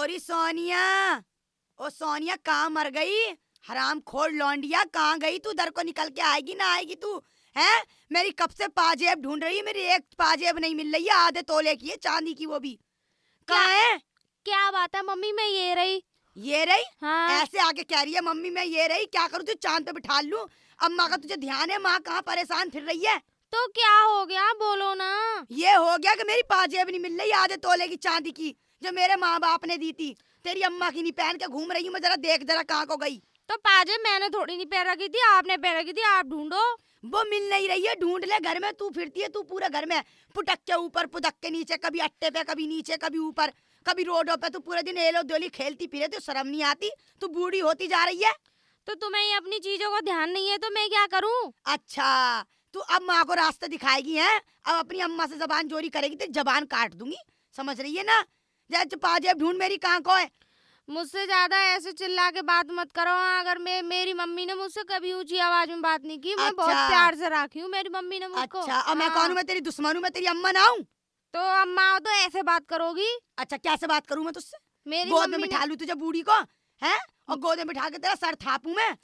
गोरी सोनिया, ओ सोनिया कहाँ मर गई? हराम खोर लौंडिया, कहाँ गई तू? दर को निकल के आएगी ना आएगी तू? हैं? मेरी कब से पाजेब ढूंढ रही है, मेरी एक पाजेब नहीं मिल रही है, आधे तोले की है, चांदी की, वो भी। कहाँ है? क्या बात है मम्मी, मैं ये रही। ये रही? हाँ। ऐसे आके कह रही है मम्मी मैं ये रही, क्या करूँ? तुझे चांद पे बिठा लूं? अम्मा का तुझे ध्यान है? माँ कहाँ परेशान फिर रही है? तो क्या हो गया, बोलो ना। ये हो गया कि मेरी पाजेब नहीं मिल रही, आधे तोले की चांदी की, जो मेरे माँ बाप ने दी थी। तेरी अम्मा की नहीं पहन के घूम रही हूँ मैं, जरा देख जरा कहाँ को गई। तो पाजेब मैंने थोड़ी नहीं पहन रखी थी, आपने पहन रखी थी, आप ढूंढो। वो मिल नहीं रही है, ढूंढ ले। घर में तू फिरती है, तू पूरे घर में पुटक के ऊपर पुटक के नीचे, कभी अट्टे पे, कभी नीचे, कभी ऊपर, कभी रोडों पे, तू पूरे दिन एलो दोली खेलती फिरे, तो शर्म नहीं आती? तू बूढ़ी होती जा रही है। तो तुम्हें ही अपनी चीजों का ध्यान नहीं है तो मैं क्या करूं? अच्छा, तू अब माँ को रास्ता दिखाएगी है? अब अपनी अम्मा से जबान चोरी करेगी तो जबान काट दूंगी, समझ रही है ना? जा पाजेब ढूंढ मेरी, कहाँ को है? मुझसे ज्यादा ऐसे चिल्ला के बात मत करो। अगर मेरी मम्मी ने मुझसे कभी ऊंची आवाज में बात नहीं की, मैं बहुत अच्छा। प्यार से राखी हूँ मेरी मम्मी ने मुझको। अच्छा, अब मैं कौन हूँ? मैं तेरी दुश्मन हूँ? मैं तेरी अम्मा ना हूँ? तो अम्मा हो तो ऐसे बात करोगी? अच्छा, कैसे बात करूँ मैं तुझसे? मेरी गोद में मम्मी बिठा लूं तुझे बूढ़ी को, हैं? और गोद में बिठा के तेरा सर थापूं मैं?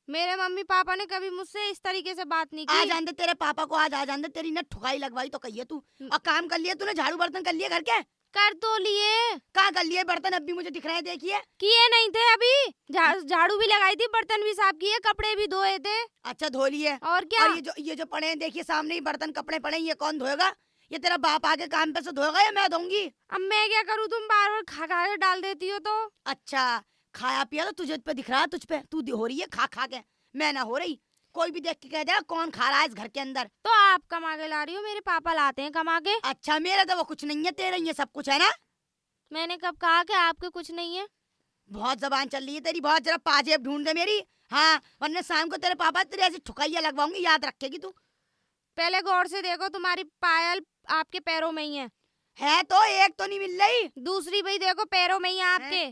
मेरे मम्मी पापा ने कभी मुझसे इस तरीके से बात नहीं आ की। जान दे तेरे पापा को, आज आ जान दे। तेरी ना ठुकाई लगवाई तो कहिए तू। और काम कर लिया तूने? झाड़ू बर्तन कर लिए घर के? कर तो लिए। कहाँ कर लिए? बर्तन अब भी मुझे दिख रहे हैं, देखिए। किए नहीं थे अभी। झाड़ू भी लगाई थी, बर्तन भी साफ किए, कपड़े भी धोए थे। अच्छा, धो लिए? और क्या? और ये जो पड़े हैं, देखिए सामने ही बर्तन कपड़े पड़े हैं, ये कौन धोएगा? ये तेरा बाप आके काम पे से धोएगा या मैं धोऊंगी? अब मैं क्या करूँ, तुम बार बार खा खा के डाल देती हो तो। अच्छा, खाया पिया तो तुझे पे दिख रहा है, तुझ पे तू हो रही है खा खा के, मैं ना हो रही। कोई भी देख के कह देगा कौन खा रहा है इस घर के अंदर। तो आप कमा के ला रही हो, मेरे पापा लाते हैं कमा के। अच्छा, मेरा तो वो कुछ नहीं है, तेरा ये सब कुछ है ना? मैंने कब कहा कि आपके कुछ नहीं है? बहुत जबान चल रही है तेरी, बहुत। जरा पाजेब ढूंढ दे मेरी, हाँ, वरना शाम को तेरे पापा तेरे ऐसी ठुकाइयां लगवाऊंगी, याद रखेगी तू। पहले गौर से देखो, तुम्हारी पायल आपके पैरों में ही है तो एक तो नहीं मिल रही। दूसरी भी देखो, पैरों में ही है आपके।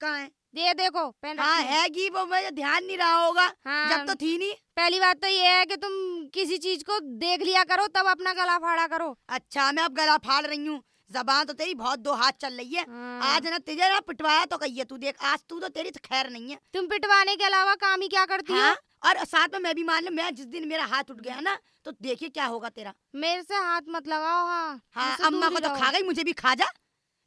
कहाँ है? ये देखो पहन हाँ रखी है। हैगी, वो मुझे ध्यान नहीं रहा होगा। हाँ। जब तो थी नहीं। पहली बात तो ये है कि तुम किसी चीज को देख लिया करो तब अपना गला फाड़ा करो। अच्छा, मैं अब गला फाड़ रही हूँ? जबान तो तेरी बहुत दो हाथ चल रही है। हाँ। आज ना तुझे ना पिटवाया तो कहिए तू, देख आज तू तो तेरी तो खैर नहीं है। तुम पिटवाने के अलावा काम ही क्या करती हाँ? हो? और साथ में मैं भी मान लूं, मैं जिस दिन मेरा हाथ उठ गया ना तो देखिए क्या होगा तेरा। मेरे से हाथ मत लगाओ। हाँ, हाँ, मुझसे अम्मा दूर को ही तो रहो। खा गई, मुझे भी खा जा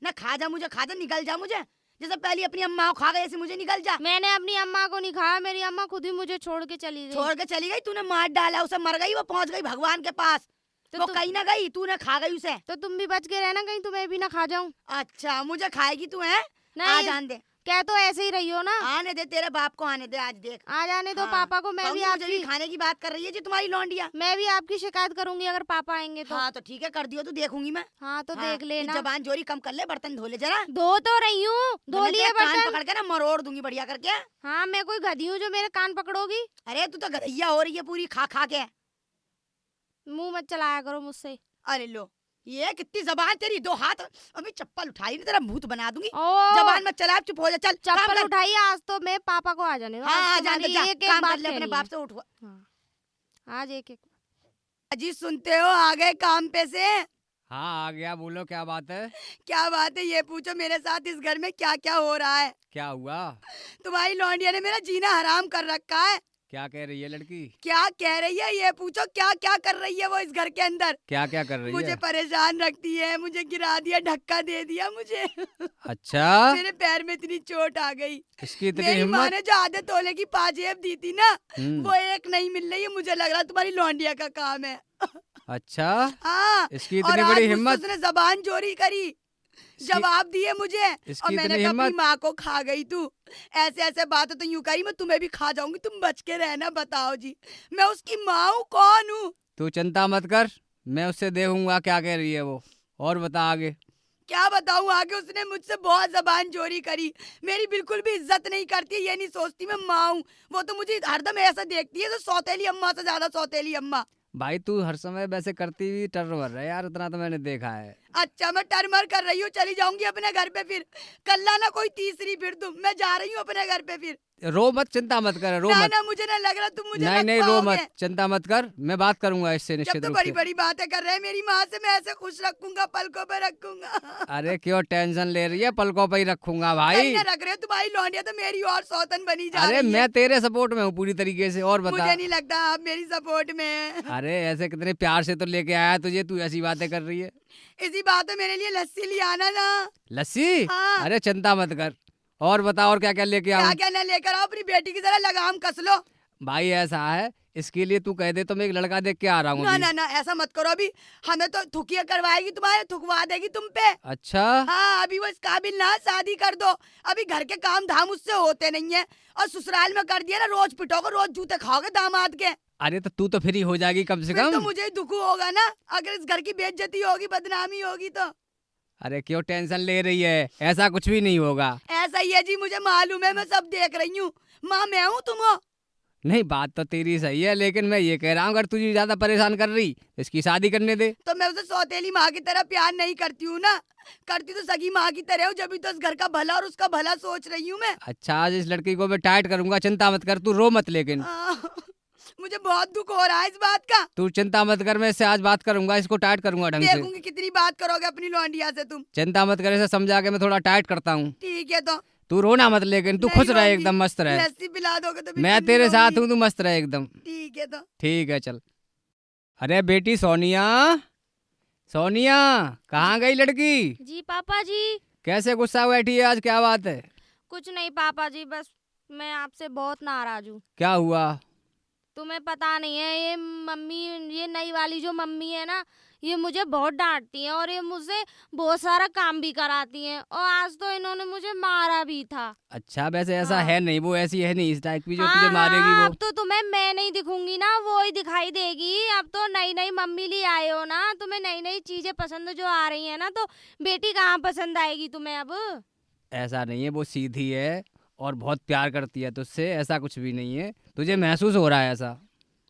ना। खा जा मुझे, खा जा, निकल जा मुझे। जैसे पहले अपनी अम्मा को खा गई ऐसे मुझे निकल जा। मैंने अपनी अम्मा को नहीं खाया, मेरी अम्मा खुद ही मुझे छोड़ के चली गई। छोड़ के चली गई? तूने मार डाला उसे, मर गई वो, पहुंच गई भगवान के पास। तो वो तुम कहीं ना गई, तूने खा गई उसे। तो तुम भी बच के रहना, कहीं तुम्हें भी ना खा जाऊं। अच्छा, मुझे खाएगी तू? है आ नहीं, जान दे। कह तो ऐसे ही रही हो ना। आने दे, तेरे बाप को आने दे, आज देख। आ जाने दो हाँ, पापा को। मैं भी कहूंगी मुझे भी आपकी खाने की बात कर रही है जी तुम्हारी लौंडिया। मैं भी आपकी शिकायत करूंगी अगर पापा आएंगे तो। हाँ तो ठीक है, कर दियो तू, देखूंगी मैं। हाँ तो हाँ, देख लेना। जबान जोरी कम कर ले, बर्तन धो ले जरा। धो तो रही हूँ, धो वरना लिए तेरे कान बर्तन। पकड़ के ना मरोड़ दूंगी बढ़िया करके। हाँ, मैं कोई गधी हूँ जो मेरे कान पकड़ोगी? अरे तू तो गधैया हो रही है पूरी, खा खा के। मुंह मत चलाया करो मुझसे। अरे लो, ये कितनी जबान तेरी, दो हाथ। अभी चप्पल उठाई नहीं, तेरा भूत बना दूंगी। ओ, जबान मत चला, चुप हो जा, चल काम चप्पल कर। उठाइए। आज तो मैं पापा को आ जाने दो। हाँ, आज आ जाने तुम्हारी जा, एक एक काम कर बात ले अपने कहनी बाप है। से, उठ। हाँ, आज एक एक। अजी सुनते हो, आ गए काम पे से? हाँ आ गया, बोलो क्या बात है? क्या बात है ये पूछो, मेरे साथ इस घर में क्या क्या हो रहा है? क्या हुआ? तुम्हारी लौंडिया ने मेरा जीना हराम कर रखा है। क्या कह रही है लड़की? क्या कह रही है ये पूछो, क्या क्या कर रही है वो इस घर के अंदर? क्या क्या कर रही मुझे है? परेशान रखती है, मुझे गिरा दिया, धक्का दे दिया मुझे। अच्छा, मेरे पैर में इतनी चोट आ गई। इसकी इतनी मेरी माँ हिम्मत? ने जो आधे तोले की पाजेब दी थी ना, हम्म, वो एक नहीं मिल रही है। मुझे लग रहा तुम्हारी लौंडिया का काम है। अच्छा, हाँ, इसकी और इतनी आज बड़ी मुझसे हिम्मत? उसने जबान चोरी करी, जवाब दिए मुझे। और इसकी मैंने इतनी कहा अपनी हिम्मत? माँ को खा गई तू, ऐसे ऐसे बातें तो यूं करी, मैं तुम्हें भी खा जाऊंगी, तुम बच के रहना। बताओ जी, मैं उसकी माँ हूँ, कौन हूँ? तू चिंता मत कर, मैं उससे देखूंगा क्या कह रही है वो। और बता आगे। क्या बताऊं आगे? उसने मुझसे बहुत जबान चोरी करी, मेरी बिल्कुल भी इज्जत नहीं करती, ये नहीं सोचती मैं माँ हूँ। वो तो मुझे हरदम ऐसा देखती है तो सौतेली अम्मा से ज्यादा सौतेली अम्मा। भाई तू हर समय वैसे करती हुई टर रहा है यार, इतना तो मैंने देखा है। अच्छा मैं टरमर कर रही हूँ, चली जाऊंगी अपने घर पे फिर। कल लाना कोई तीसरी फिर तुम, मैं जा रही हूँ अपने घर पे फिर। रो मत, चिंता मत कर, रो ना मत। ना मुझे ना लग रहा तुम मुझे नहीं रख नहीं रो पाओगे। मत, चिंता मत कर, मैं बात करूंगा इससे जब निश्चित तो रूप बड़ी से। बड़ी बातें कर रहे हैं मेरी माँ से, मैं ऐसे खुश रखूंगा, पलकों पे रखूंगा। अरे क्यों टेंशन ले रही है, पलकों पे ही रखूंगा नहीं भाई। ना रख रहे हो, तुम्हारी लौंडिया तो मेरी और सौतन बनी जा अरे रही है। मैं तेरे सपोर्ट में हूँ पूरी तरीके से। और बता। मुझे नहीं लगता आप मेरी सपोर्ट में हैं। अरे ऐसे कितने प्यार से तो लेके आया तुझे, तू ऐसी बातें कर रही है। इसी बात में मेरे लिए लस्सी ले आना ना। लस्सी? हाँ। अरे चिंता मत कर। और बता, और क्या क्या लेके क्या आऊं? क्या ना लेकर आओ, अपनी बेटी की जरा लगाम कस लो। भाई ऐसा है, इसके लिए तू कह दे तो मैं एक लड़का देख के आ रहा हूँ ना अभी। ना ना ऐसा मत करो, अभी हमें तो थुकिया करवाएगी, तुम्हारे थुकवा देगी तुम पे। अच्छा। हाँ अभी वो इस काबिल ना है, शादी कर दो। अभी घर के काम धाम उससे होते नहीं है, और ससुराल में कर दिया ना, रोज पिटोगे, रोज जूते खाओगे दामाद के। अरे तो तू तो फ्री हो जाएगी कम से फिर कम। तो मुझे ही दुख होगा ना, अगर इस घर की बेइज्जती होगी, बदनामी होगी तो। अरे क्यों टेंशन ले रही है, ऐसा कुछ भी नहीं होगा। ऐसा ही है जी, मुझे मालूम है, मैं सब देख रही हूँ। माँ मैं हूँ, तुम हो। नहीं बात तो तेरी सही है, लेकिन मैं ये कह रहा हूँ अगर तुझे ज्यादा परेशान कर रही तो इसकी शादी करने दे। तो मैं उसे सौतेली माँ की तरह प्यार नहीं करती हूँ ना, करती तो सगी माँ की तरह हूँ, जब भी तो इस घर का भला और उसका भला सोच रही हूँ मैं। अच्छा आज इस लड़की को मैं टाइट करूंगा, चिंता मत कर, तू रो मत। लेकिन मुझे बहुत दुख हो रहा है इस बात का। तू चिंता मत कर, मैं इससे आज बात करूंगा, इसको टाइट करूंगा ढंग से। देखूंगी कितनी बात करोगे अपनी लौंडिया से तुम। चिंता मत कर, इसे समझा के मैं थोड़ा टाइट करता हूँ। ठीक है तो। तू रोना मत, लेकिन तू नहीं खुश रहे, रोंगी। एकदम मस्त रहे। लस्सी पिला दोगे तो मैं बिल्कुल तेरे नहीं साथ रोंगी। हूँ, तू मस्त रहे एकदम। ठीक है तो। ठीक है चल। अरे बेटी सोनिया, सोनिया कहाँ गई लड़की? जी पापा जी। कैसे गुस्सा बैठी है आज, क्या बात है? कुछ नहीं पापा जी, बस मैं आपसे बहुत नाराज हूँ। क्या हुआ? तुम्हें पता नहीं है, ये मम्मी, ये नई वाली जो मम्मी है ना, ये मुझे बहुत डांटती हैं और ये मुझसे बहुत सारा काम भी कराती हैं, और आज तो इन्होंने मुझे मारा भी था। अच्छा वैसे ऐसा हाँ। है नहीं, वो ऐसी है नहीं इस टाइप की जो हाँ, तुझे मारेगी हाँ, वो। अब तो तुम्हें मैं नहीं दिखूंगी ना, वो ही दिखाई देगी। अब तो नई नई मम्मी ले आए हो ना, तुम्हें नई नई चीजें पसंद जो आ रही है ना, तो बेटी कहाँ पसंद आएगी तुम्हें अब? ऐसा नहीं है, वो सीधी है और बहुत प्यार करती है तुझसे, ऐसा कुछ भी नहीं है। तुझे महसूस हो रहा है ऐसा?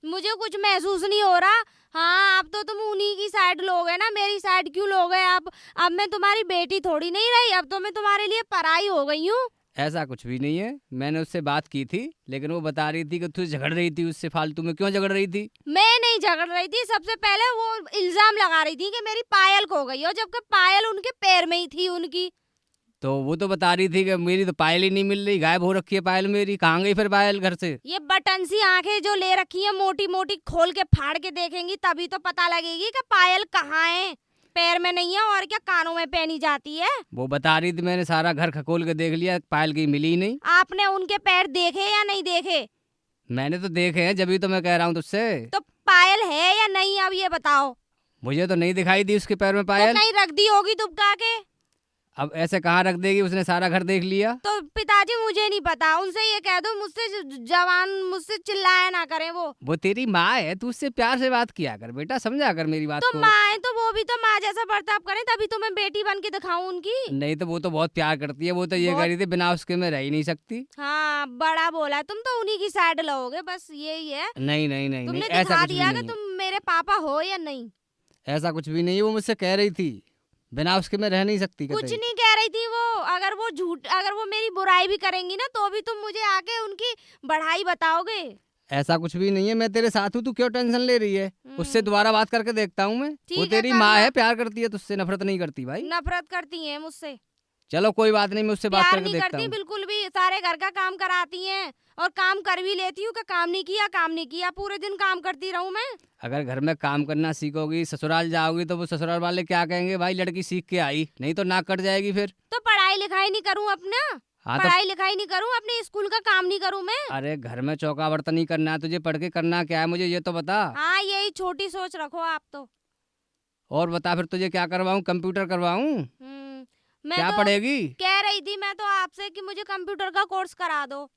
मुझे कुछ महसूस नहीं हो रहा। हाँ अब तो तुम उन्हीं की साइड लोगे ना, मेरी साइड क्यों लोगे? अब मैं तुम्हारी बेटी थोड़ी नहीं रही, अब तो मैं तुम्हारे लिए पराई हो गई हूँ। ऐसा कुछ भी नहीं है, मैंने उससे बात की थी, लेकिन वो बता रही थी कि तू झगड़ रही थी उससे फालतू में। क्यों झगड़ रही थी? मैं नहीं झगड़ रही थी, सबसे पहले वो इल्जाम लगा रही थी कि मेरी पायल खो गई हो, जबकि पायल उनके पैर में ही थी उनकी। तो वो तो बता रही थी कि मेरी तो पायल ही नहीं मिल रही, गायब हो रखी है पायल मेरी। कहाँ गई फिर पायल घर से? ये बटन सी आंखें जो ले रखी है मोटी मोटी, खोल के फाड़ के देखेंगी तभी तो पता लगेगी कि पायल कहाँ है। पैर में नहीं है और क्या कानों में पहनी जाती है। वो बता रही थी मैंने सारा घर खकोल के देख लिया, पायल की मिली ही नहीं। आपने उनके पैर देखे या नहीं देखे? मैंने तो देखे हैं, जब तो मैं कह रहा हूँ तुझसे। तो पायल है या नहीं, अब ये बताओ। मुझे तो नहीं दिखाई दी उसके पैर में तो पायल। कहीं रख दी होगी दुबका के। अब ऐसे कहाँ रख देगी, उसने सारा घर देख लिया। तो पिताजी मुझे नहीं पता, उनसे ये कह दो मुझसे जवान मुझसे चिल्लाया ना करें। वो तेरी माँ है, तू उससे प्यार से बात किया कर बेटा, समझा कर मेरी बात तो को। माँ है तो वो भी तो माँ जैसा बर्ताव करें, तभी तो मैं बेटी बन के दिखाऊं उनकी। नहीं तो वो तो बहुत प्यार करती है, वो तो ये कह रही थी बिना उसके मैं रह ही नहीं सकती। हाँ बड़ा बोला है, तुम तो उन्हीं की साइड लोगे, बस यही है। नहीं नहीं नहीं तुमने नहीं, ऐसा दिखा कुछ भी दिया कि नहीं है। तुम मेरे पापा हो या नहीं। ऐसा कुछ भी नहीं है, वो मुझसे कह रही थी बिना उसके मैं रह नहीं सकती। कुछ कतई। नहीं कह रही थी वो। अगर वो मेरी बुराई भी करेंगी ना, तो भी तुम मुझे आके उनकी बढ़ाई बताओगे। ऐसा कुछ भी नहीं है, मैं तेरे साथ हूँ, तू क्यों टेंशन ले रही है? उससे दोबारा बात करके देखता हूँ मैं। ठीक वो है, तेरी कर माँ लो। है, प्यार करती है तुझसे, नफरत नहीं करती भाई। नफरत करती हैं मुझसे। चलो कोई बात नहीं, मैं उससे बात प्यार करके नहीं देखता करती हूँ। बिल्कुल भी, सारे घर का काम कराती हैं और काम कर भी लेती हूँ कि काम नहीं किया, काम नहीं किया, पूरे दिन काम करती रहूं मैं। अगर घर में काम करना सीखोगी, ससुराल जाओगी, तो वो ससुराल वाले क्या कहेंगे? भाई लड़की सीख के आई, नहीं तो नाक कट जाएगी फिर। तो पढ़ाई लिखाई नहीं करूँ अपना? हाँ तो पढ़ाई लिखाई नहीं करूँ, अपने स्कूल का काम नहीं करूँ मैं? अरे घर में चौका बर्तन ही करना है तुझे, पढ़ के करना क्या है मुझे ये तो बता। हाँ यही छोटी सोच रखो आप तो। और बता फिर तुझे क्या करवाऊँ? कंप्यूटर करवाऊँ? मैं क्या तो पढ़ेगी? कह रही थी मैं तो आपसे कि मुझे कंप्यूटर का कोर्स करा दो।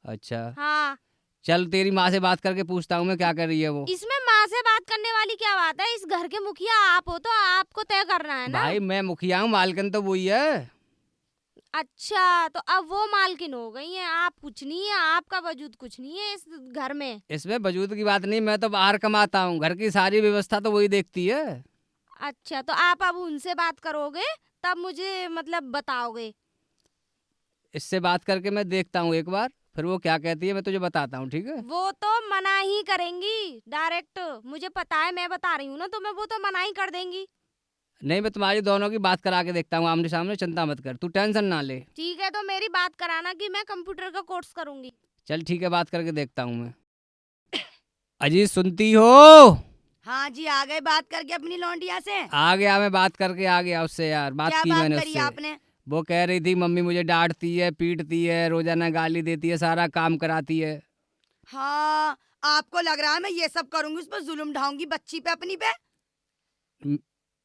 अच्छा हाँ चल तेरी माँ से बात करके पूछता हूँ मैं क्या कर रही है वो। इसमें माँ से बात करने वाली क्या बात है? इस घर के मुखिया आप हो तो आपको तय करना है ना। भाई मैं मुखिया हूँ, मालकिन तो वही है। अच्छा तो अब वो मालकिन हो गई हैं, आप कुछ नहीं है, आपका वजूद कुछ नहीं है इस घर में। इसमें वजूद की बात नहीं, मैं तो बाहर कमाता हूँ, घर की सारी व्यवस्था तो वही देखती है। अच्छा, तो आप अब उनसे बात करोगे तब मुझे मतलब बताओगे? इससे बात करके मैं देखता हूँ एक बार, फिर वो क्या कहती है मैं तुझे बताता हूँ, ठीक है? वो तो मना ही करेंगी डायरेक्ट, मुझे पता है, मैं बता रही हूँ ना तुम्हें, वो तो मना ही कर देंगी। नहीं, मैं तुम्हारी दोनों की बात करा के देखता हूँ आमने सामने, चिंता मत कर, तू टेंशन ना ले। ठीक है, तो मेरी बात कराना कि मैं कंप्यूटर का कोर्स करूंगी। चल ठीक है, बात करके देखता हूँ मैं। अजी सुनती हो? हाँ जी, आ गए बात करके अपनी लौंडिया से। आ गया, मैं बात करके आ गया उससे यार, बात क्या की बात मैंने करी उससे। आपने? वो कह रही थी मम्मी मुझे डांटती है, पीटती है, रोजाना गाली देती है, सारा काम कराती है। हाँ, आपको लग रहा है मैं ये सब करूंगी, उस पर जुल्म ढाऊंगी बच्ची पे अपनी पे? म-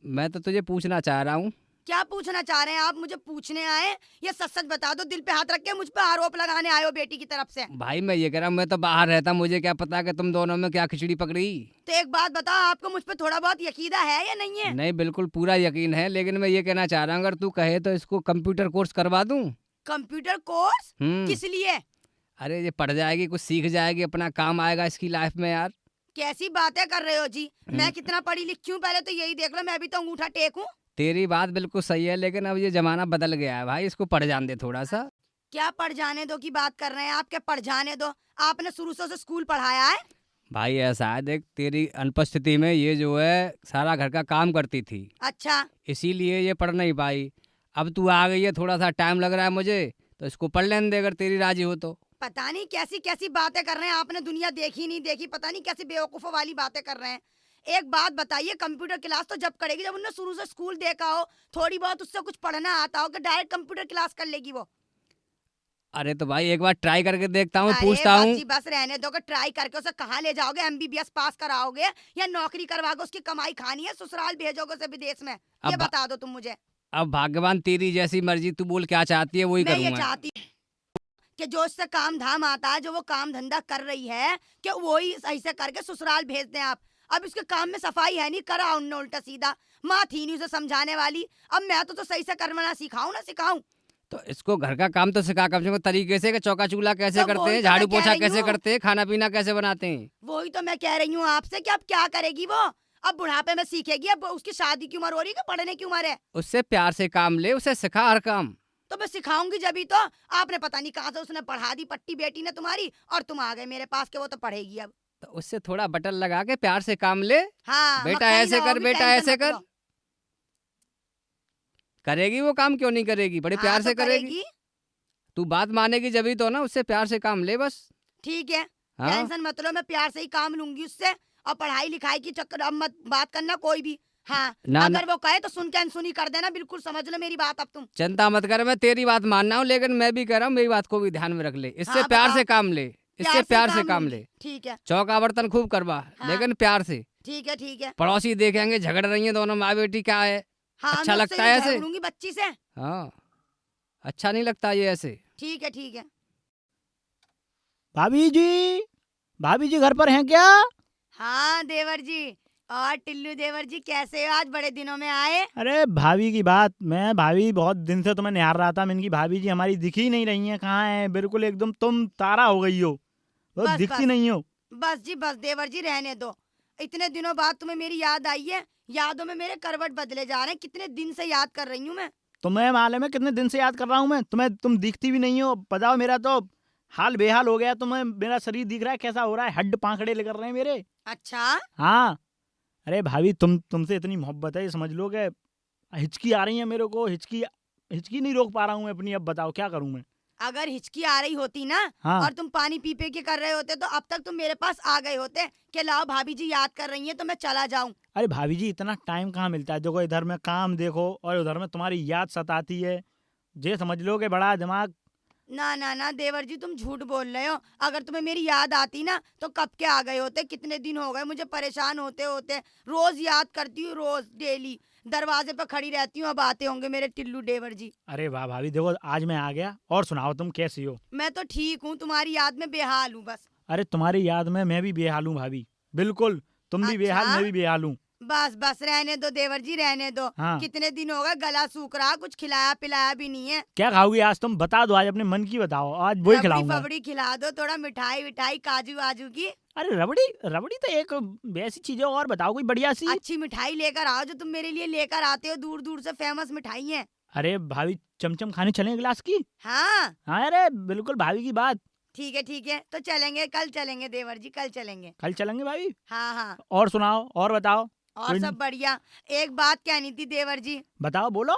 मैं तो तुझे पूछना चाह रहा हूँ। क्या पूछना चाह रहे हैं आप? मुझे पूछने आए? ये सच सच बता दो, दिल पे हाथ रख के मुझ पे आरोप लगाने आए हो बेटी की तरफ से? भाई मैं ये कह रहा हूँ, मैं तो बाहर रहता, मुझे क्या पता कि तुम दोनों में क्या खिचड़ी पकड़ी। तो एक बात बताओ, आपको मुझ पे थोड़ा बहुत यकीदा है या नहीं है? नहीं, बिल्कुल पूरा यकीन है, लेकिन मैं ये कहना चाह रहा हूँ अगर तू कहे तो इसको कंप्यूटर कोर्स करवा दूँ। Computer course? किस लिए? अरे ये पढ़ जाएगी, कुछ सीख जाएगी, अपना काम आएगा इसकी लाइफ में यार। कैसी बातें कर रहे हो जी? मैं कितना पढ़ी लिखी हूँ पहले तो यही देख लो, मैं भी तो अंगूठा टेकूं। तेरी बात बिल्कुल सही है, लेकिन अब ये जमाना बदल गया है भाई, इसको पढ़ जान दे थोड़ा सा। क्या पढ़ जाने दो की बात कर रहे हैं आप? क्या पढ़ जाने दो? आपने शुरू से उसे स्कूल पढ़ाया है? भाई ऐसा है, देख तेरी अनुपस्थिति में ये जो है सारा घर का काम करती थी, अच्छा, इसीलिए ये पढ़ नहीं पाई। अब तू आ गई है, थोड़ा सा टाइम लग रहा है मुझे, तो इसको पढ़ लेने दे अगर तेरी राजी हो तो। पता नहीं कैसी कैसी बातें कर रहे हैं, आपने दुनिया देखी नहीं देखी, पता नहीं कैसी बेवकूफों वाली बातें कर रहे हैं। एक बात बताइए, कंप्यूटर क्लास तो जब करेगी जब उन्होंने शुरू से स्कूल देखा हो, थोड़ी बहुत उससे कुछ पढ़ना आता हो, कि डायरेक्ट कंप्यूटर क्लास कर लेगी वो? अरे तो भाई एक बार ट्राई करके देखता हूँ, अरे पूछता बस हूँ। जी बस, रहने दो। कि ट्राई करके उसे कहाँ ले जाओगे? एमबीबीएस पास कराओगे या नौकरी करवाओगे? उसकी कमाई खानी है, ससुराल भेजोगे उसे विदेश में? ये अब बता दो तुम मुझे। अब भगवान तेरी जैसी मर्जी, तू बोल क्या चाहती है वही मैं ये करूँगा। चाहती कि जो इससे काम धाम आता है, जो वो काम धंधा कर रही है, कि वो ही सही से करके ससुराल भेज दें आप। अब इसके काम में सफाई है नहीं, करा उनने उल्टा सीधा। माँ थी नहीं उसे समझाने वाली। अब मैं तो सही से करना सिखाऊं ना सिखाऊं? तो इसको घर का काम तो सिखा कम से कम तरीके से, कि चौका चूल्हा कैसे तो करते वही हैं, तो मैं झाड़ू कह पोछा रही कैसे हूँ। करते हैं, खाना पीना कैसे बनाते हैं। वही तो मैं कह रही हूँ आपसे कि अब क्या करेगी वो? अब बुढ़ापे में सीखेगी? अब उसकी शादी की उम्र हो रही है कि पढ़ने की उम्र है? उससे प्यार से काम ले, उसे सिखा हर काम। तो मैं सिखाऊंगी जब ही तो। आपने पता नहीं कहाँ से उसने पढ़ा दी पट्टी बेटी ने तुम्हारी, और तुम आ गए मेरे पास के वो तो पढ़ेगी अब। तो उससे थोड़ा बटन लगा के प्यार से काम ले। हाँ, बेटा मक्खनी ऐसे कर, लगाओगी, बेटा टेंशन ऐसे मत कर। लो। करेगी वो काम, क्यों नहीं करेगी, बड़े हाँ प्यार तो से करेगी। करेगी। तू बात मानेगी जब ही तो ना, उससे प्यार से काम ले बस। ठीक है, हाँ टेंशन मत लो, मैं प्यार से ही काम लूंगी उससे। और पढ़ाई लिखाई की चक्कर अब मत बात करना कोई भी। हाँ, ना ना, अगर वो कहे तो सुन के अनसुनी कर देना, बिल्कुल समझ लो मेरी बात अब तुम। चिंता मत कर, मैं तेरी बात मानना हूँ, लेकिन मैं भी कह रहा हूँ मेरी बात को भी ध्यान में रख ले। इससे हाँ प्यार बताओ। से काम ले, इससे प्यार से काम लूंगी। ले। ठीक है, चौका बर्तन खूब करवा, हाँ। लेकिन प्यार से। ठीक है, ठीक है। पड़ोसी देखेंगे झगड़ रही हैं दोनों माँ बेटी, क्या है? हाँ, अच्छा मैं उससे लगता है ये ऐसे? झगड़ूंगी बच्ची से। हाँ, अच्छा नहीं लगता ये ऐसे। ठीक है, ठीक है। भाभी जी, भाभी जी घर पर हैं क्या? हाँ देवर जी, और टिल्लू देवर जी कैसे हो? आज बड़े दिनों में आए। अरे भाभी की बात, मैं भाभी बहुत दिन से तुम्हें निहार रहा था। मैं इनकी भाभी जी हमारी दिख ही नहीं रही हैं, कहाँ हैं? बिल्कुल एकदम तुम तारा हो गई हो, तो बस दिखती बस नहीं हो। बस जी बस, देवर जी रहने दो। इतने दिनों बाद तुम्हें मेरी याद आई है। यादों में मेरे करवट बदले जा रहे हैं। कितने दिन से याद कर रही हूँ मैं। तुम्हें मालूम है कितने दिन से याद कर रहा हूँ मैं तुम्हें? तुम दिखती भी नहीं हो। बताओ, मेरा तो हाल बेहाल हो गया। तुम्हें मेरा शरीर दिख रहा है कैसा हो रहा है? हड्ड पांखड़े लेकर रहे हैं मेरे। अच्छा, हाँ, अरे भाभी तुमसे इतनी मोहब्बत है, ये समझ लो कि हिचकी आ रही है मेरे को। हिचकी हिचकी नहीं रोक पा रहा हूँ मैं अपनी। अब बताओ क्या करूँ मैं? अगर हिचकी आ रही होती ना, हाँ, और तुम पानी पी पी के कर रहे होते, तो अब तक तुम मेरे पास आ गए होते कि लाओ भाभी जी याद कर रही हैं तो मैं चला जाऊं। अरे भाभी जी इतना टाइम कहाँ मिलता है? देखो, इधर में काम देखो और उधर में तुम्हारी याद सताती है। ये समझ लो कि बड़ा दिमाग। ना ना ना देवर जी, तुम झूठ बोल रहे हो। अगर तुम्हें मेरी याद आती ना तो कब के आ गए होते। कितने दिन हो गए मुझे परेशान होते होते। रोज याद करती हूँ, रोज डेली दरवाजे पर खड़ी रहती हूँ। अब आते होंगे मेरे टिल्लू देवर जी। अरे वाह भाभी, देखो आज मैं आ गया। और सुनाओ, तुम कैसी हो? मैं तो ठीक हूँ, तुम्हारी याद में बेहाल हूँ बस। अरे तुम्हारी याद में मैं भी बेहाल हूँ भाभी, बिल्कुल। तुम भी बेहाल, अच्छा? मैं भी बेहाल हूँ। बस बस रहने दो देवर जी, रहने दो। हाँ। कितने दिन हो गए, गला सूख रहा, कुछ खिलाया पिलाया भी नहीं है। क्या खाओगी आज तुम? बता दो, आज अपने मन की बताओ, आज वही रबड़ी खिलाऊंगा। फबड़ी खिला दो, थोड़ा मिठाई विठाई काजू वाजू की अरे रबड़ी, रबड़ी तो एक वैसी चीज है, और बताओ कोई बढ़िया सी। अच्छी मिठाई लेकर आओ, जो तुम मेरे लिए लेकर आते हो दूर दूर से, फेमस मिठाई है। अरे भाभी, चमचम खाने चलें गिलास की? हाँ हाँ अरे बिल्कुल भाभी की बात। ठीक है, तो चलेंगे, कल चलेंगे देवर जी, कल चलेंगे। कल चलेंगे भाभी। हाँ हाँ, और सुनाओ, और बताओ। और कोई सब बढ़िया। एक बात कहनी थी देवर जी, बताओ, बोलो।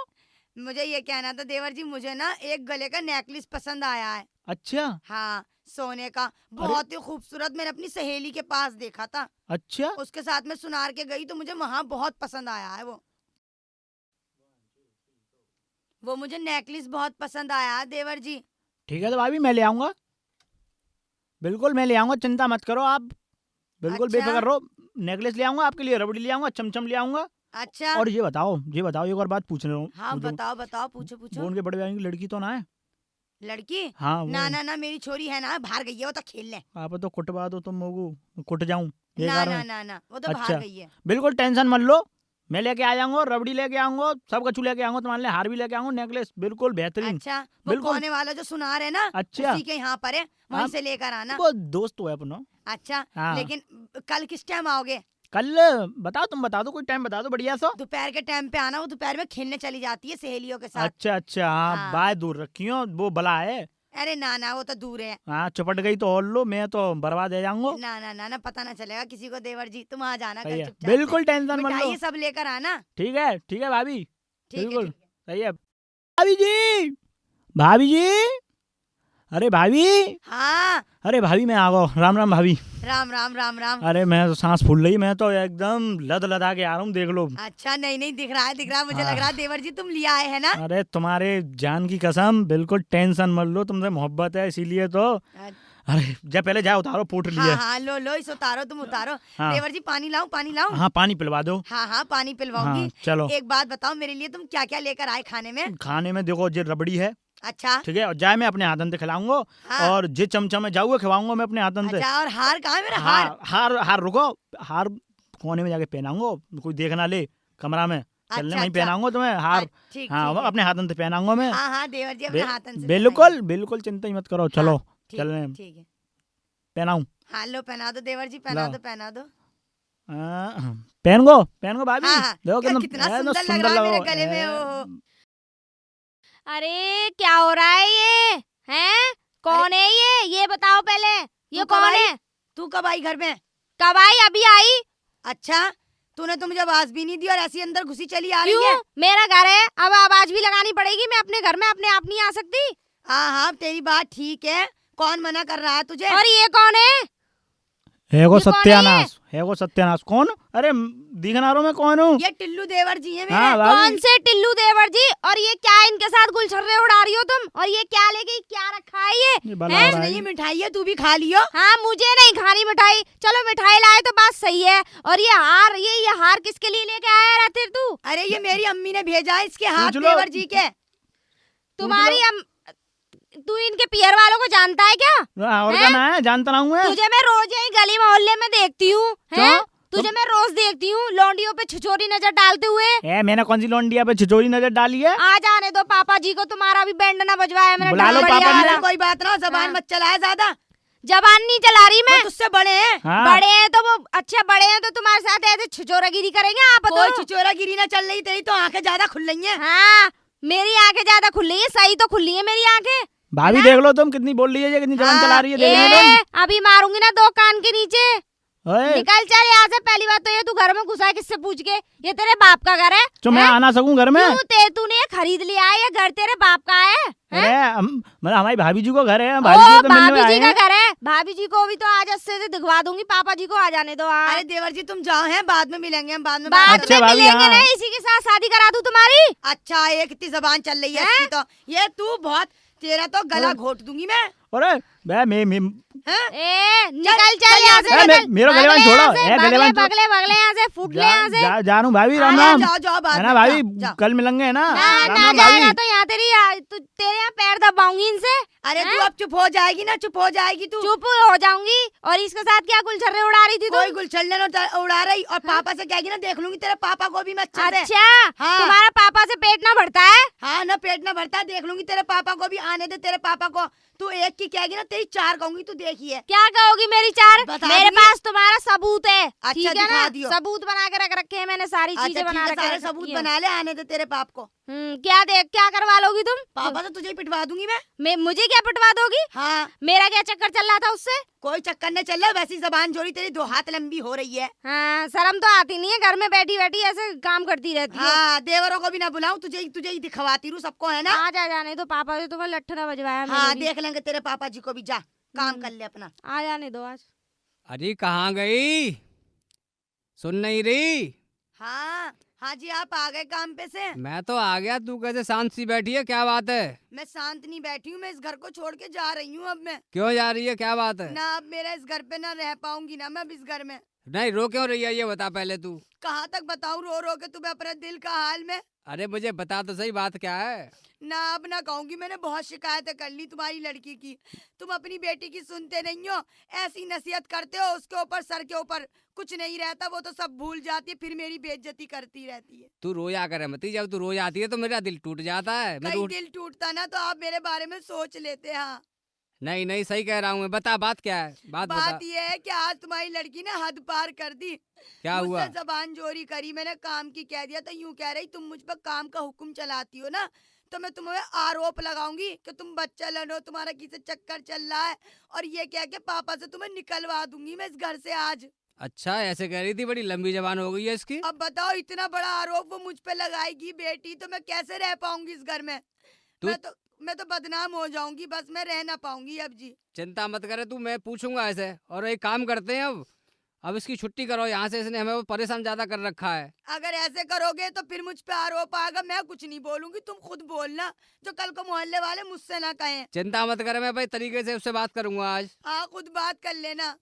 मुझे ये कहना था देवर जी, मुझे ना एक गले का नेकलेस पसंद आया है। अच्छा हाँ, सोने का, बहुत ही खूबसूरत। मैंने अपनी सहेली के पास देखा था, अच्छा। उसके साथ में सुनार के गई, तो मुझे वहां बहुत पसंद आया है वो मुझे नेकलेस बहुत पसंद आया है देवर जी। ठीक है तो भाभी मैं ले आऊंगा, बिल्कुल मैं ले आऊंगा, चिंता मत करो आप, बिल्कुल अच्छा। बेफिक्र रहो। नेकलेस ले आऊंगा आपके लिए, रबड़ी ले आऊंगा, चमचम ले आऊंगा। अच्छा और ये बताओ एक और बात पूछ रहा हूँ। हाँ, पूछो। बताओ बताओ, पूछो वो पूछो। उनके बड़े भाई की लड़की तो ना है? लड़की? हाँ वो। ना ना ना, मेरी छोरी है ना, बाहर गई है, वो तो खेल ले। आप तो कुटवा दो तुम मोगू, कुट जाऊं ये ना कारण ना है। ना ना, वो तो अच्छा। बाहर गई है। बिल्कुल टेंशन मत लो, मैं लेके आ जाऊंगा, रबड़ी लेके आऊंगा, सब कछु लेके आऊंगा, तुम्हारे लिए हार भी लेके आऊंगा, नेकलेस बिल्कुल बेहतरीन। अच्छा, वो बिल्कुल। कोने वाला जो सुनार है ना, अच्छा। उसी के यहाँ पर है, वहीं हाँ। से लेकर आना। वो दोस्त तो है अपना। अच्छा, हाँ। लेकिन कल किस टाइम आओगे? कल बताओ, तुम बता दो, कोई टाइम बता दो बढ़िया सा। दोपहर के टाइम पे आना, वो दोपहर में खेलने चली जाती है सहेलियों के साथ। अच्छा अच्छा, हाँ हाँ। बाय दूर रखी हो, वो बला है। अरे ना ना, वो तो दूर है। हाँ चपट गई तो और लो, मैं तो बर्बाद हो जाऊंगा। ना ना ना ना, पता ना चलेगा किसी को देवर जी, तुम आ जाना सही कल है, चुपचाप से। बिल्कुल टेंशन मत लो। मिठाई सब लेकर आना। ठीक है भाभी, ठीक है, बिल्कुल ठीक है। सही है। भाभी जी, भाभी जी, अरे भाभी, हाँ, अरे भाभी मैं आ गया। राम राम भाभी। राम राम राम राम। अरे मैं तो सांस फूल रही, मैं तो एकदम लद लदा के आ रहा हूँ, देख लो। अच्छा, नहीं नहीं, दिख रहा है दिख रहा है, मुझे हाँ। लग रहा है देवर जी तुम लिया आए है ना। अरे तुम्हारे जान की कसम, बिल्कुल टेंशन मत लो, तुमसे मोहब्बत है इसीलिए तो। अरे जा पहले जाओ, उतारो पोट हाँ लिए। हाँ, लो लो, इस उतारो, तुम उतारो। हाँ। देवर जी पानी लाऊं, पानी लाऊं? हाँ पानी पिलवा दो। हाँ हाँ, पानी हाँ पिलवाऊंगी। चलो। एक बात बताओ, मेरे लिए तुम क्या क्या लेकर आए खाने में? खाने में देखो, जे रबड़ी है, अच्छा ठीक है, और जाए मैं अपने हाथन से खिलाऊंगा। हाँ। और जे चमचम में जाऊंगा खिलाऊंगा मैं अपने हाथन से। अच्छा, और हार कहाँ है मेरा हार? हार हार रुको, हार कोने में जाके पहनाऊंगा, कोई देख ना ले कमरा में। चलने अच्छा, वहीं अच्छा। पहनाऊंगा तुम्हें हार। ठीक हाँ ठीक वो है। अपने हाथन से पहनाऊंगा मैं। हाँ हाँ देवर जी, अपने बे- हाथन से बिल्कुल बिल्कुल चिंता ही मत करो, चलो ठीक चलने है, ठीक है। पहनाऊं। हाँ लो, पहना दो देवर जी, पहना लाओ। दो पहना दो। पहन गो भाभी। हाँ, हाँ। देखो यार, कितना सुंदर लग रहा है मेरे गले में, ओहो। अरे क्या हो रहा है ये? हैं? कौन है ये बताओ पहले, ये तू कब कौन आई? है? तू कब आई घर में? कब आई? अभी आई। अच्छा, तूने तो मुझे आवाज भी नहीं दी और ऐसी अंदर घुसी चली आ रही है। क्यों? मेरा घर है, अब आवाज भी लगानी पड़ेगी? मैं अपने घर में अपने आप नहीं आ सकती? हाँ हाँ, तेरी बात ठीक है, कौन मना कर रहा है तुझे? और ये कौन है? है वो ये कौन है सत्यानाश, है वो सत्यानाश। कौन? अरे दिखना रहा मैं कौन हूँ? ये टिल्लू देवर जी है हाँ मेरे। कौन भाभी। से टिल्लू देवर जी? और ये क्या इनके साथ गुलछर्रे उड़ा रही हो तुम? और ये क्या लेके क्या रखा है ये? ये भला हैं? हो रहा नहीं, है। ये मिठाई है, तू भी खा लियो। हाँ, मुझे नहीं खानी मिठाई। चलो मिठाई लाए तो बात सही है। और ये हार किसके लिए लेके आया रहते तू? अरे ये मेरी अम्मी ने भेजा है, इसके हाथ पूछ लो। देवर जी के। तुम्हारी तू इनके पियर वालों को जानता है क्या? और हैं? क्या ना है, जानता ना हूँ मैं। तुझे मैं रोज यही गली मोहल्ले में देखती हूँ। क्यों? हैं? तुझे मैं रोज देखती हूँ लौंडियों पे छिछोरी नजर डालते हुए। ए मैंने कौन सी लौंडिया पे छिछोरी नजर डाली है? आ जाने दो पापा जी को, तुम्हारा भी बैंड ना बजवाया मैंने। बुला लो ढोल पापा बढ़िया ने। वाला। कोई बात ना, जबान हाँ। मत चलाए ज्यादा, जबान नहीं चला रही मैं। वो तुझसे बड़े हैं। हाँ। बड़े हैं तो वो अच्छा, बड़े हैं तो तुम्हारे साथ ऐसे छिछोरागिरी करेंगे आप कोई तो? चिचोरा गिरी ना चल रही, तेरी तो आंखें ज्यादा खुल रही हैं। हाँ, मेरी आंखें ज्यादा खुली है, सही तो खुली है मेरी आंखें। भाभी देख लो तुम कितनी बोल रही है, ये कितनी जबान हाँ, चला रही है, देख लो ए, अभी मारूंगी ना दो कान के नीचे। तुम। ओए, निकल चल यहाँ से। पहली बात तो ये तू घर में घुसा है किससे पूछ के? ये तेरे बाप का घर है? तो मैं हैं? आ ना सकूं घर में? तूने ये खरीद लिया है? ये घर तेरे बाप का है? हैं? अरे मतलब हमारी भाभी जी को घर है, भाभी जी ओ, तो मिलने भाभी आए जी का हैं। घर है। भाभी जी को भी तो आज अच्छे से दिखवा दूंगी। पापा जी को आ जाने दो। हाँ। अरे देवर जी तुम जाओ, हैं बाद में मिलेंगे, हम बाद में बाद बात अच्छा, में भाभी, मिलेंगे हाँ। ना, इसी के साथ शादी करा दूं तुम्हारी। अच्छा, ये कितनी जबान चल रही है इसकी तो। ये तू बहुत, तेरा तो गला घोट दूंगी मैं। अरे मैं हैं? ए, निकल चल चल यहाँ से। ए, निकल। मेरा गलेवान भागले छोड़ो। यहाँ से, ए, गलेवान भागले भागले भागले यहाँ से, फूट ले यहाँ से। जा रहा हूँ भाभी, राम अरे राम। जाओ जाओ, बाद है में ना भाभी, जाओ, जाओ। कल मिलेंगे है ना? ना राम ना राम जाएगा भाभी। तो यहाँ तेरे यहाँ पैर दबाऊंगी इनसे। अरे हैं? तू अब चुप हो जाएगी ना, चुप हो जाएगी तू। चुप हो जाऊंगी। और इसके साथ क्या गुलछर्रे उड़ा रही थी कोई तुम? गुलछल्लन उड़ा रही, और पापा से कहेगी ना, देख लूंगी तेरे पापा को भी मैं अच्छे से। अच्छा, हाँ। तुम्हारा पापा से पेट ना भरता है? हाँ ना, पेट ना भरता, देख लूंगी तेरे पापा को भी, आने दे तेरे पापा को। तू एक की कहेगी ना, तेरी चार कहूंगी, तू देखिए। क्या कहोगी मेरी चार? बता मेरे दूंगी। पास तुम्हारा सबूत है। अच्छा, ठीक है दिखा ना? दियो। सबूत बना के रख रखे हैं मैंने, सारी अच्छा चीजें ठीक बना है, रखे सारे रख सबूत रखी हैं। बना ले, आने दे तेरे बाप को। क्या करवा लोगी तुम? पापा से तुझे ही पिटवा दूंगी मैं। मुझे क्या पिटवा दोगी? हाँ, मेरा क्या चक्कर चल रहा था उससे? कोई चक्कर नहीं चल रहा, वैसी जबान जोड़ी तेरी 2 हाथ लंबी हो रही है। हाँ, शर्म तो आती नहीं है, घर में बैठी बैठी ऐसे काम करती रहती है। हाँ, देवरों को भी ना बुलाऊं, तुझे ही दिखवाती रहूं सबको, है ना। आ जा जाने दो, पापा से तुम्हें लट्ठ ना बजवाया हाँ, मैंने भी। देख लेंगे तेरे पापा जी को भी, जा काम कर ले अपना। आ जाने दो आज। अरे कहाँ गई, सुन नहीं रही? हाँ हाँ जी, आप आ गए काम पे से। मैं तो आ गया, तू कैसे शांत सी बैठी है, क्या बात है? मैं शांत नहीं बैठी हूँ, मैं इस घर को छोड़ के जा रही हूँ अब मैं। क्यों जा रही है, क्या बात है? ना अब मेरा इस घर पे ना रह पाऊंगी ना मैं अब इस घर में। नहीं, रो क्यों रही है ये बता पहले तू। कहाँ तक बताऊं रो रो के तुम्हें अपने दिल का हाल में। अरे मुझे बता तो सही, बात क्या है? ना अब ना कहूंगी, मैंने बहुत शिकायतें कर ली तुम्हारी लड़की की। तुम अपनी बेटी की सुनते नहीं हो, ऐसी नसीहत करते हो उसके ऊपर, सर के ऊपर कुछ नहीं रहता, वो तो सब भूल जाती है, फिर मेरी बेइज्जती करती रहती है। तू रोया करे मती, जब तू रो जाती है तो मेरा दिल टूट जाता है। मैं कहीं दिल टूटता ना तो आप मेरे बारे में सोच लेते। हाँ, नहीं नहीं, सही कह रहा हूँ मैं, बता बात क्या है, बात बता। बात ये है कि आज तुम्हारी लड़की ने हद पार कर दी। क्या हुआ? मुझसे जबान जोरी करी, मैंने काम की कह दिया तो यूं कह रही तुम मुझ पर काम का हुक्म चलाती हो ना, तो मैं तुम्हें आरोप लगाऊंगी कि तुम बच्चा लो, तुम्हारा किसे चक्कर चल रहा है, और ये कह के पापा से तुम्हें निकलवा दूंगी मैं इस घर से आज। अच्छा, ऐसे कह रही थी, बड़ी लंबी जबान हो गई है इसकी। अब बताओ, इतना बड़ा आरोप वो मुझ पे लगाएगी बेटी, तो मैं कैसे रह पाऊंगी इस घर में। तू- मैं तो बदनाम हो जाऊंगी, बस मैं रह ना पाऊंगी अब जी। चिंता मत करे तू, मैं पूछूंगा ऐसे। और एक काम करते हैं, अब इसकी छुट्टी करो यहाँ से, इसने हमें वो परेशान ज्यादा कर रखा है। अगर ऐसे करोगे तो फिर मुझ पे आरोप आएगा, मैं कुछ नहीं बोलूंगी, तुम खुद बोलना, जो कल को मोहल्ले वाले मुझसे ना कहें। चिंता मत करे, मैं भाई तरीके से उससे बात करूंगा आज। हाँ, खुद बात कर लेना।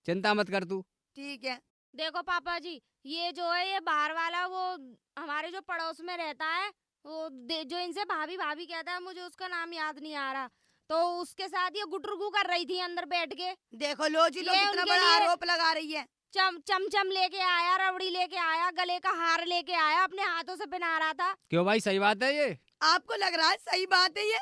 चिंता मत कर तू। ठीक है। देखो पापा जी, ये जो है ये बाहर वाला, वो हमारे जो पड़ोस में रहता है, वो जो इनसे भाभी भाभी कहता है, मुझे उसका नाम याद नहीं आ रहा, तो उसके साथ ये गुटरुगु कर रही थी अंदर बैठ के। देखो लो जी, लो ये कितना उनके बड़ा लिए- आरोप लगा रही है। चमचम लेके आया, रबड़ी लेके आया, गले का हार लेके आया, अपने हाथों से पहना रहा था। क्यों भाई, सही बात है ये? आपको लग रहा है सही बात है ये?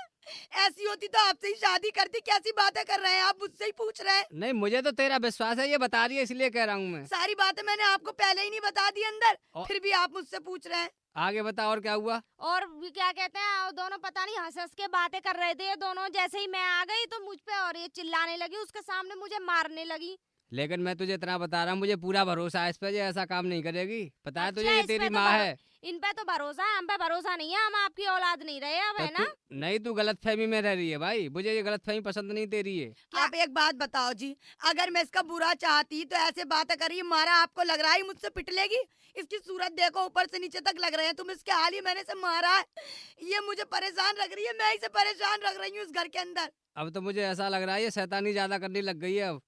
ऐसी होती तो आपसे ही शादी करती। कैसी बातें कर रहे हैं आप, मुझसे ही पूछ रहे हैं। नहीं, मुझे तो तेरा विश्वास है, ये बता रही है इसलिए कह रहा हूँ मैं। सारी बातें मैंने आपको पहले ही नहीं बता दी अंदर, और- फिर भी आप मुझसे पूछ रहे हैं। आगे बता, और क्या हुआ? और भी क्या कहते हैं, और दोनों पता नहीं हंस हंस के बातें कर रहे थे ये दोनों। जैसे ही मैं आ गई तो मुझ पे और ये चिल्लाने लगी, उसके सामने मुझे मारने लगी। लेकिन मैं तुझे इतना बता रहा हूँ, मुझे पूरा भरोसा है इस पे, ये ऐसा काम नहीं करेगी। पता है अच्छा, तुझे, ये इस पे तेरी तो माँ भरो- है। इन पे तो भरोसा है, हम पे भरोसा नहीं है, हम आपकी औलाद नहीं रहे अब, तो है ना? नहीं, तू गलत फहमी में रह रही है भाई, मुझे ये गलत फहमी पसंद नहीं तेरी है। आप एक बात बताओ जी, अगर मैं इसका बुरा चाहती तो ऐसे बातें करी, मारा, आपको लग रहा है मुझसे पिट लेगी? इसकी सूरत देखो, ऊपर से नीचे तक लग रहे हैं तुम इसके हाल ही, मैंने इसे मारा है, ये मुझे परेशान रख रही है, मैं इसे परेशान रख रही हूँ इस घर के अंदर। अब तो मुझे ऐसा लग रहा है ये शैतानी ज्यादा करने लग गई है, अब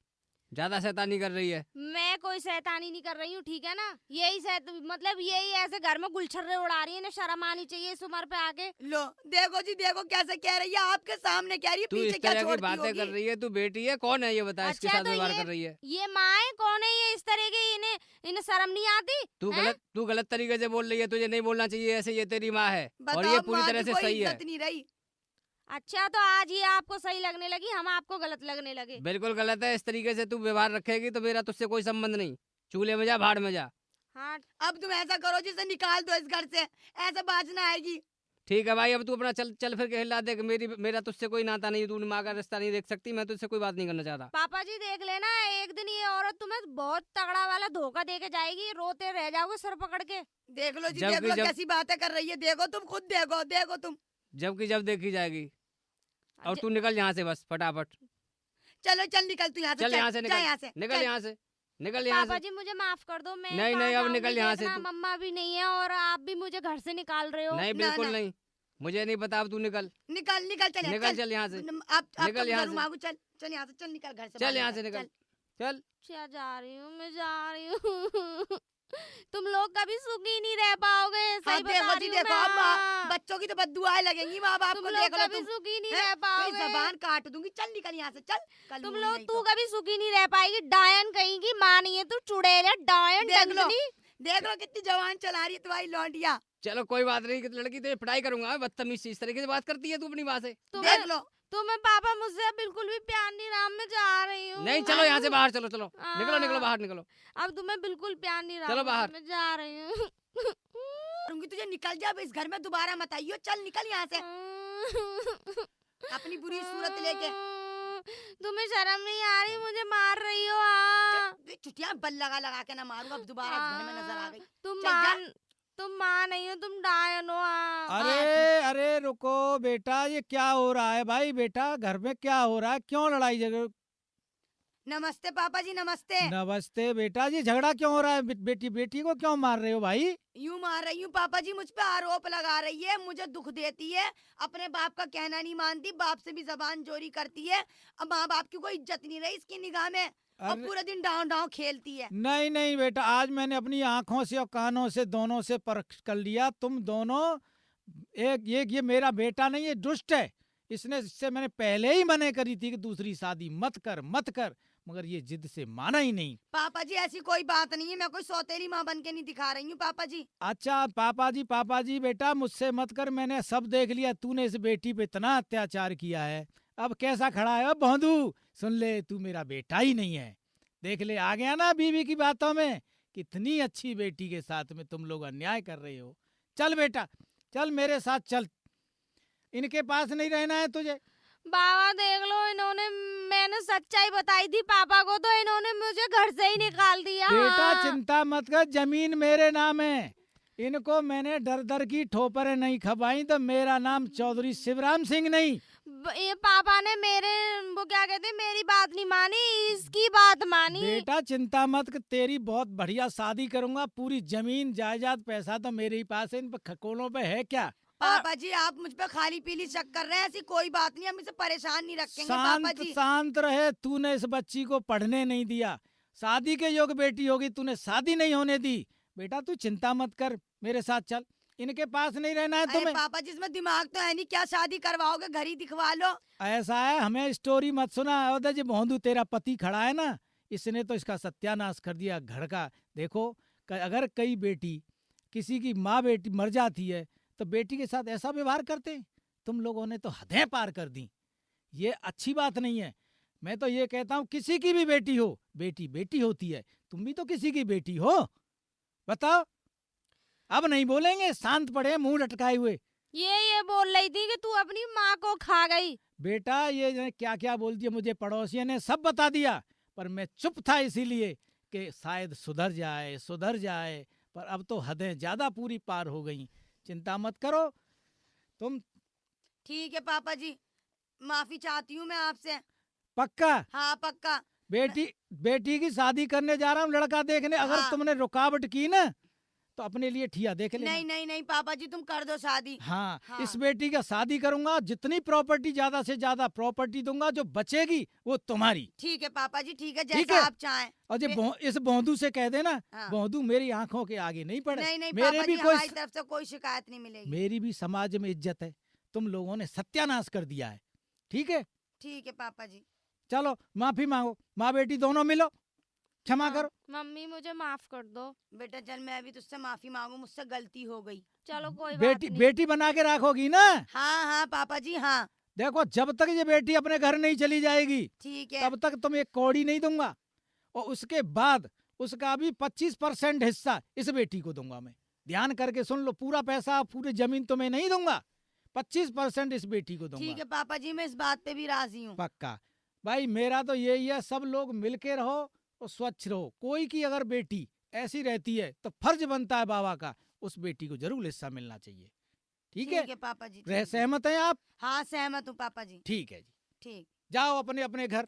ज्यादा शैतानी कर रही है। मैं कोई शैतानी नहीं कर रही हूँ, ठीक है ना? यही मतलब यही ऐसे घर में गुलछर्रे उड़ा रही है ना, शर्म आनी चाहिए इस उम्र पे आके। लो देखो जी, देखो कैसे कह रही है, आपके सामने कह रही है, तू पीछे इस क्या तरह की छोड़ती बातें कर होगी? रही है, तू बेटी है, कौन है ये बता, इसके अच्छा, साथ तो व्यवहार ये- कर रही है? ये माँ है, कौन है ये इस तरह की? इन्हें शर्म नहीं आती? हैं? तू गलत तरीके से बोल रही है, तुझे नहीं बोलना चाहिए ऐसे, ये तेरी माँ है और बताओ, ये पूरी माँ तरह की से कोई सही है। इज्जत नहीं रही। अच्छा, तो आज ये आपको सही लगने लगी, हम आपको गलत लगने लगे? बिल्कुल गलत है, इस तरीके से तू व्यवहार रखेगी तो मेरा तुझसे कोई संबंध नहीं। चूल्हे में जा, भाड़ में जा। हाँ, अब तुम ऐसा करो, जिसे निकाल दो इस घर से, ऐसे बाज ना आएगी। ठीक है भाई, अब तू अपना चल चल फिर के हिला दे, मेरा तुझसे कोई नाता नहीं, तू माँ का रिश्ता नहीं देख सकती, मैं तुझसे कोई बात नहीं करना चाहता। पापा जी देख लेना, एक दिन ये औरत तुम्हें बहुत तगड़ा वाला धोखा दे के जाएगी, रोते रह जाओगे सर पकड़ के। देख लो जी, जब देख की लो जब- कैसी बातें कर रही है, देखो तुम खुद, देखो देखो तुम। जबकि जब देखी जाएगी। और ज- तू निकल यहाँ से बस फटाफट, चलो चल, निकल तू यहाँ से, चल यहाँ से, जा निकल यहाँ से, निकल चल। यहाँ से, निकल यहाँ पापा से। जी मुझे माफ कर दो, मैं नहीं, कहाँ नहीं, अब जाऊंगी, निकल यहाँ से देखना, तू। मम्मा भी नहीं है और आप भी मुझे घर से निकाल रहे हो। नहीं, ना, बिल्कुल ना। नहीं, मुझे नहीं पता, अब तू निकल निकल निकल, चल यहाँ, निकल, चल यहाँ से, आप निकल यहाँ से। मांगू, चल चल यहाँ से, चल निकल घर से, चल बाहर यहाँ से निकल, चल। क्या जा रही हूँ, मैं जा रही हूँ। तुम लोग कभी सुखी नहीं रह पाओगे, हाँ सही बता देखो रही जी हूँ देखो, अब मैं। बच्चों की तो बददुआएं लगेंगी माँ बाप तुम को। लोग देख लो कभी तुम, सुखी नहीं हैं? रह तेरी पाओगे। जबान काट दूंगी, चल निकल यहाँ से, चल तुम कल लोग, नहीं तू तो कभी सुखी नहीं रह पाएगी, डायन कहेंगी, माँ नहीं है तू, चुड़ैल है, डायन देख लो, डंगनी। देख लो कितनी जवान चला रही है तुम्हारी लौंडिया। चलो कोई बात नहीं कि लड़की तो ये पिटाई करूंगा, बदतमीज सी इस तरीके से बात करती है तू अपनी माँ से। तुम्हें देख लो तुम्हें पापा मुझसे बिल्कुल भी प्यार नहीं रहा, मैं जा रही हूँ। नहीं चलो यहाँ से बाहर, चलो चलो निकलो निकलो हाँ। बाहर निकलो। अब तुम्हें बिल्कुल प्यार नहीं रहा चलो मुझसे, बाहर। मैं जा रही हूँ। करूंगी तुझे, निकल जा अब इस घर में दोबारा मत आइयो, चल निकल यहाँ से अपनी बुरी सूरत लेके। तुम्हें शर्म नहीं आ रही, मुझे मार रही हो। हाँ। चुटिया बल लगा लगा के ना मारूंगा, अब दोबारा इस घर में नजर आ गई। तुम चल जा। तुम माँ नहीं हो, तुम डायन हो। हाँ। अरे अरे रुको बेटा, ये क्या हो रहा है भाई? बेटा घर में क्या हो रहा है? क्यों लड़ाई झगड़ा? नमस्ते पापा जी, नमस्ते। नमस्ते बेटा जी, झगड़ा क्यों हो रहा है? बेटी बेटी को क्यों मार रहे हो भाई? यूं मार रही हूँ पापा जी, मुझ पे आरोप लगा रही है, मुझे दुख देती है, अपने बाप का कहना नहीं मानती, बाप से भी जबान चोरी करती है। अब माँ बाप की कोई इज्जत नहीं रही इसकी निगाह में, और अरे पूरे दिन डाउन डाउन खेलती है। नहीं नहीं बेटा, आज मैंने अपनी आंखों से और कानों से दोनों से परख कर लिया, तुम दोनों एक ये मेरा बेटा नहीं, ये दुष्ट है। इससे मैंने पहले ही मना करी थी कि दूसरी शादी मत कर मत कर, मगर ये जिद से माना ही नहीं। पापा जी ऐसी कोई बात नहीं है, मैं कोई सौतेली माँ बन के नहीं दिखा रही हूँ पापा जी। अच्छा पापा जी बेटा मुझसे मत कर, मैंने सब देख लिया, तूने इस बेटी पे इतना अत्याचार किया है। अब कैसा खड़ा है? अब भोंदू सुन ले, तू मेरा बेटा ही नहीं है। देख ले, आ गया ना बीवी की बातों में। कितनी अच्छी बेटी के साथ में तुम लोग अन्याय कर रहे हो। चल बेटा चल मेरे साथ चल, इनके पास नहीं रहना है तुझे। बाबा देख लो, इन्होंने, मैंने सच्चाई बताई थी पापा को तो इन्होंने मुझे घर से ही निकाल दिया। बेटा हाँ। चिंता मत कर, जमीन मेरे नाम है। इनको मैंने डर डर की ठोपरें नहीं खपाई तो मेरा नाम चौधरी शिवराम सिंह नहीं। ये पापा ने मेरे, वो क्या कहते हैं, मेरी बात नहीं मानी, इसकी बात मानी। बेटा चिंता मत कर, तेरी बहुत बढ़िया शादी करूंगा, पूरी जमीन जायदाद पैसा तो मेरे ही पास है, इन पे खकोलों पे है क्या? पापा जी आप मुझ पे खाली पीली शक कर रहे हैं, ऐसी कोई बात नहीं, हम इसे परेशान नहीं रखेंगे पापा जी। शांत रहे, तूने इस बच्ची को पढ़ने नहीं दिया, शादी के योग्य बेटी होगी, तूने शादी नहीं होने दी। बेटा तू चिंता मत कर, मेरे साथ चल, इनके पास नहीं रहना है अरे तुम्हें। पापा जी इसमें दिमाग तो है नहीं, क्या शादी करवाओगे, घर ही दिखवा लो। ऐसा है, हमें स्टोरी मत सुना। और जी भोंदू तेरा पति खड़ा है ना, इसने तो इसका सत्यानाश कर दिया घर का। देखो अगर कई बेटी, किसी की माँ बेटी मर जाती है तो बेटी के साथ ऐसा व्यवहार करते हैं, तुम लोगों ने तो हदें पार कर दी। ये अच्छी बात नहीं है। मैं तो ये कहता हूँ किसी की भी बेटी हो, बेटी बेटी होती है, तुम भी तो किसी की बेटी हो। बताओ, अब नहीं बोलेंगे, शांत पड़े मुंह लटकाए हुए। ये बोल रही थी कि तू अपनी माँ को खा गई। बेटा ये क्या क्या बोलती है, मुझे पड़ोसियों ने सब बता दिया, पर मैं चुप था इसीलिए कि शायद सुधर जाए, पर अब तो हदें ज्यादा पूरी पार हो गई। चिंता मत करो तुम। ठीक है पापा जी, माफी चाहती हूँ मैं आपसे। पक्का? हाँ पक्का। बेटी की शादी करने जा रहा हूँ, लड़का देखने। अगर हाँ। तुमने रुकावट की ना तो अपने लिए ठिया देख लेना। नहीं पापा जी तुम कर दो शादी। हाँ, हाँ। इस बेटी का शादी करूंगा, जितनी प्रॉपर्टी ज्यादा से ज्यादा प्रॉपर्टी दूंगा, जो बचेगी वो तुम्हारी। ठीक है पापा जी, ठीक है, ठीक जैसा है। आप चाहें। और इस भोंदू से कह देना, हाँ। भोंदू मेरी आंखों के आगे नहीं पड़े। नहीं मेरे पापा भी जी कोई हमारी तरफ से कोई शिकायत नहीं मिलेगी। मेरी भी समाज में इज्जत है, तुम लोगों ने सत्यानाश कर दिया है। ठीक है, ठीक है पापा जी। चलो माफी मांगो, माँ बेटी दोनों मिलो, क्षमा करो। मम्मी मुझे माफ कर दो। बेटा चल मैं भी तुझसे माफी मांगू, मुझसे गलती हो गई। चलो कोई बात बेटी नहीं। बेटी बना के रखोगी ना? हाँ पापा जी हाँ। देखो जब तक ये बेटी अपने घर नहीं चली जाएगी ठीक है। तब तक तुम एक कौड़ी नहीं दूंगा, और उसके बाद उसका भी 25% हिस्सा इस बेटी को दूंगा मैं। ध्यान करके सुन लो, पूरा पैसा पूरी जमीन तुम्हें नहीं दूंगा, 25% इस बेटी को दूंगा। ठीक है पापा जी, मैं इस बात पे भी राजी हूँ। पक्का भाई, मेरा तो यही है, सब लोग मिलके रहो और स्वच्छ रहो। कोई की अगर बेटी ऐसी रहती है तो फर्ज बनता है बाबा का, उस बेटी को जरूर हिस्सा मिलना चाहिए। ठीक है पापा जी। रह सहमत हैं आप? हाँ सहमत हूँ पापा जी। ठीक है जी, ठीक। जाओ अपने अपने घर।